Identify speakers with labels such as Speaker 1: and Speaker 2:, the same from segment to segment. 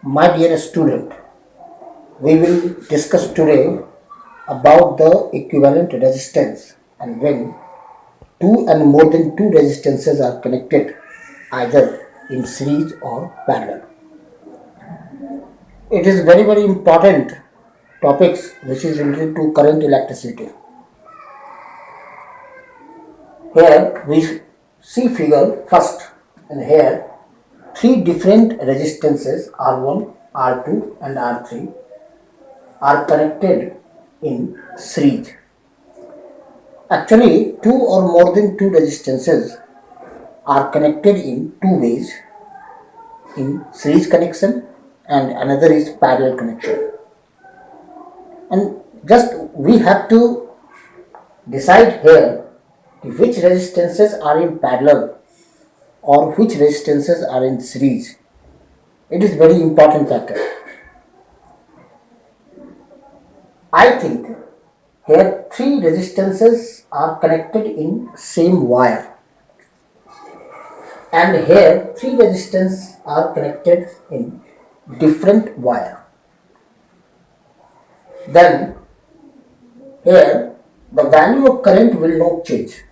Speaker 1: My dear student, we will discuss today about the equivalent resistance and when two and more than two resistances are connected either in series or parallel. It is very important topics which is related to current electricity. Here we see figure first, and here three different resistances R1, R2 and R3 are connected in series. Actually, two or more than two resistances are connected in two ways, in series connection and another is parallel connection. And just we have to decide here which resistances are in parallel or which resistances are in series. It is very important factor. I think here three resistances are connected in same wire, and here three resistance are connected in different wire. Then here the value of current will not change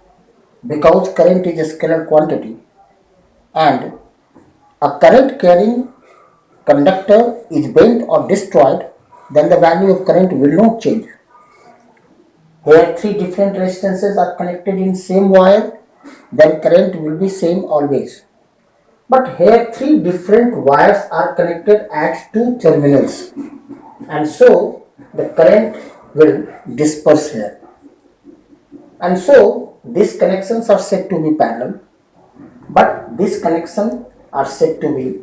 Speaker 1: because current is a scalar quantity, and a current carrying conductor is bent or destroyed, then the value of current will not change. Here three different resistances are connected in same wire, then current will be same always. But here three different wires are connected at two terminals, and so the current will disperse here. And so these connections are said to be parallel, but these connections are said to be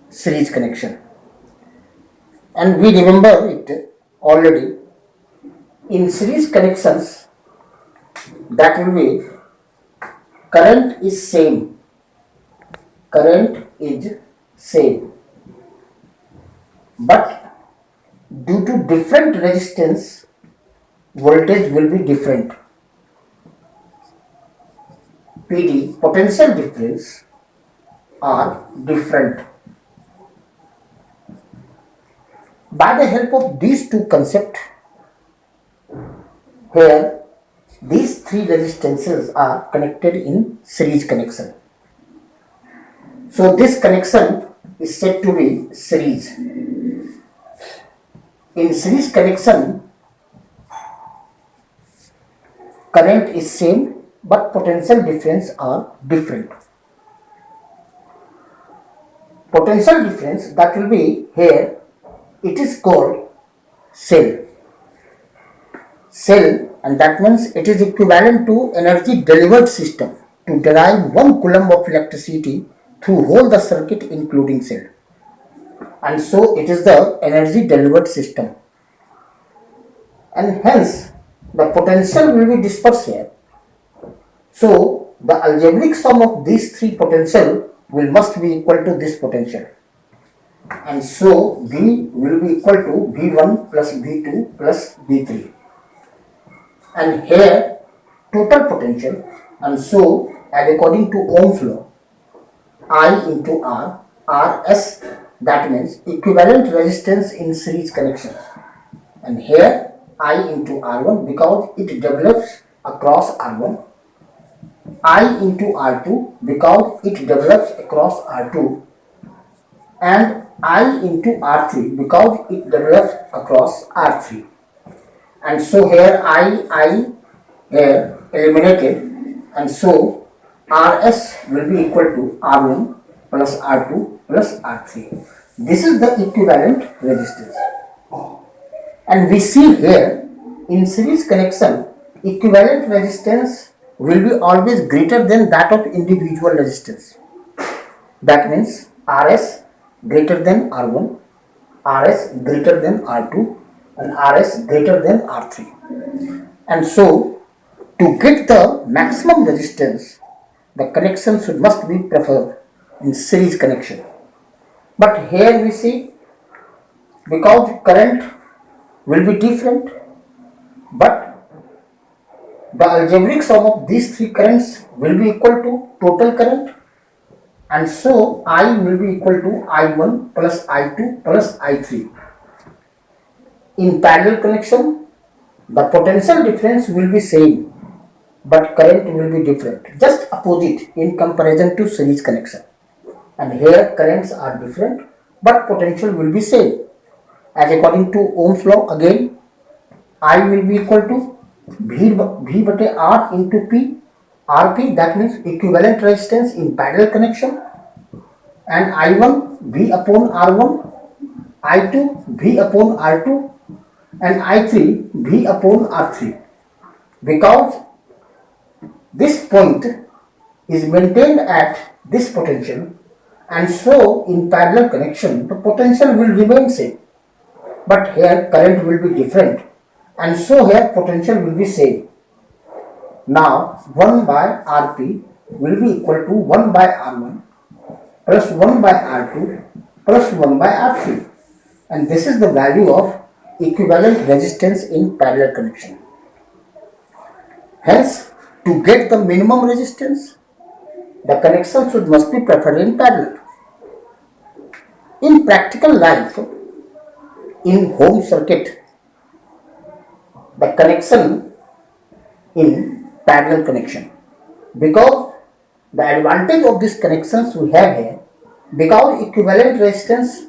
Speaker 1: series connection. And we remember it already. In series connections, that will be current is same. Current is same. But due to different resistance, voltage will be different. PD, potential difference, are different. By the help of these two concepts, here these three resistances are connected in series connection. So this connection is said to be series. In series connection, current is same but potential difference are different. Potential difference, that will be here, it is called cell. Cell, and that means it is equivalent to energy delivered system to derive 1 coulomb of electricity through whole the circuit including cell. And so it is the energy delivered system. And hence the potential will be dispersed here. So the algebraic sum of these three potential will must be equal to this potential. And so V will be equal to V1 plus V2 plus V3. And here total potential, and so as according to Ohm's law, I into R, Rs, that means equivalent resistance in series connection. And here I into R1 because it develops across R1, I into R2 because it develops across R2, and I into R3 because it develops across R3. And so here I here eliminated, and so Rs will be equal to R1 plus R2 plus R3. This is the equivalent resistance. And we see here in series connection, equivalent resistance will be always greater than that of individual resistance. That means Rs greater than R1, Rs greater than R2, and Rs greater than R3. And so to get the maximum resistance, the connection must be preferred in series connection. But here we see, because current will be different, but the algebraic sum of these three currents will be equal to total current, and so I will be equal to I1 plus I2 plus I3. In parallel connection, the potential difference will be same, but current will be different, just opposite in comparison to series connection. And here currents are different, but potential will be same. As according to Ohm's law, again I will be equal to V by R into P. RP, that means equivalent resistance in parallel connection, and I1 V upon R1, I2 V upon R2, and I3 V upon R3. Because this point is maintained at this potential, and so in parallel connection the potential will remain same, but here current will be different, and so here potential will be same. Now 1 by Rp will be equal to 1 by R1 plus 1 by R2 plus 1 by R3, and this is the value of equivalent resistance in parallel connection. Hence, to get the minimum resistance, the connection must be preferred in parallel. In practical life, in home circuit, the connection in parallel connection, because the advantage of these connections we have here, because equivalent resistance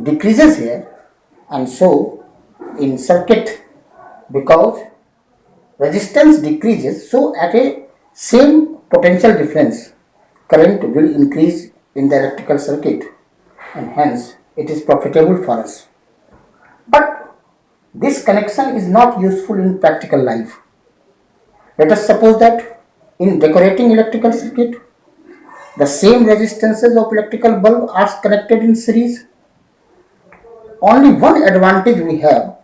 Speaker 1: decreases here, and so in circuit, because resistance decreases, so at a same potential difference current will increase in the electrical circuit, and hence it is profitable for us. But this connection is not useful in practical life. Let us suppose that in decorating electrical circuit, the same resistances of electrical bulb are connected in series. Only one advantage we have,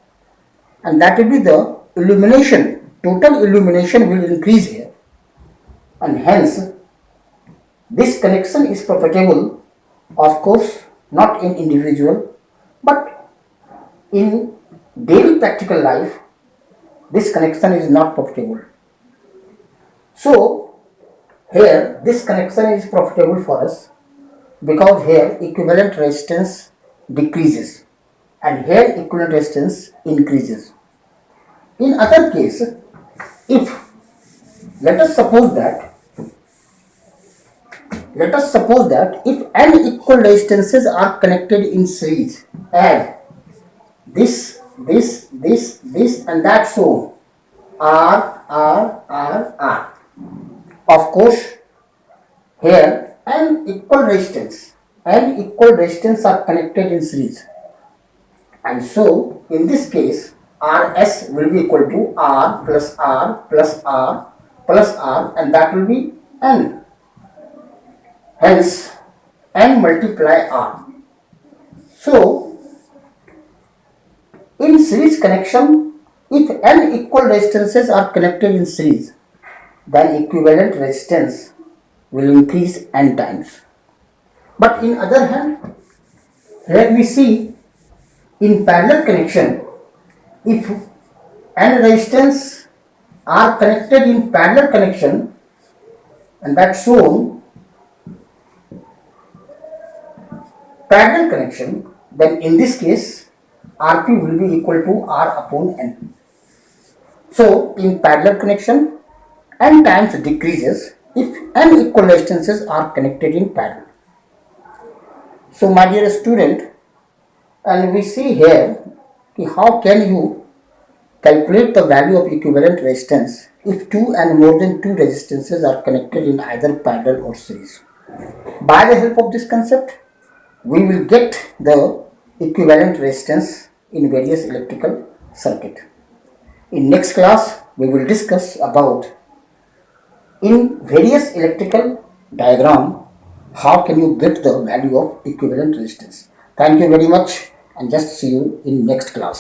Speaker 1: and that will be the illumination. Total illumination will increase here, and hence this connection is profitable, of course not in individual, but in daily practical life this connection is not profitable. So here this connection is profitable for us, because here equivalent resistance decreases and here equivalent resistance increases. In other case, if let us suppose that if n equal resistances are connected in series, and this and that, so R. Of course, here n equal resistance are connected in series, and so in this case Rs will be equal to R plus R plus R plus R, and that will be n. Hence n multiply R. So in series connection, if n equal resistances are connected in series, then equivalent resistance will increase n times. But in other hand, here we see in parallel connection, if n resistance are connected in parallel connection, and that's shown parallel connection, then in this case Rp will be equal to R upon n. So in parallel connection, n times decreases if n equal resistances are connected in parallel. So my dear student, and we see here how can you calculate the value of equivalent resistance if two and more than two resistances are connected in either parallel or series. By the help of this concept, we will get the equivalent resistance in various electrical circuit. In next class, we will discuss about in various electrical diagram how can you get the value of equivalent resistance. Thank you very much, and just see you in next class.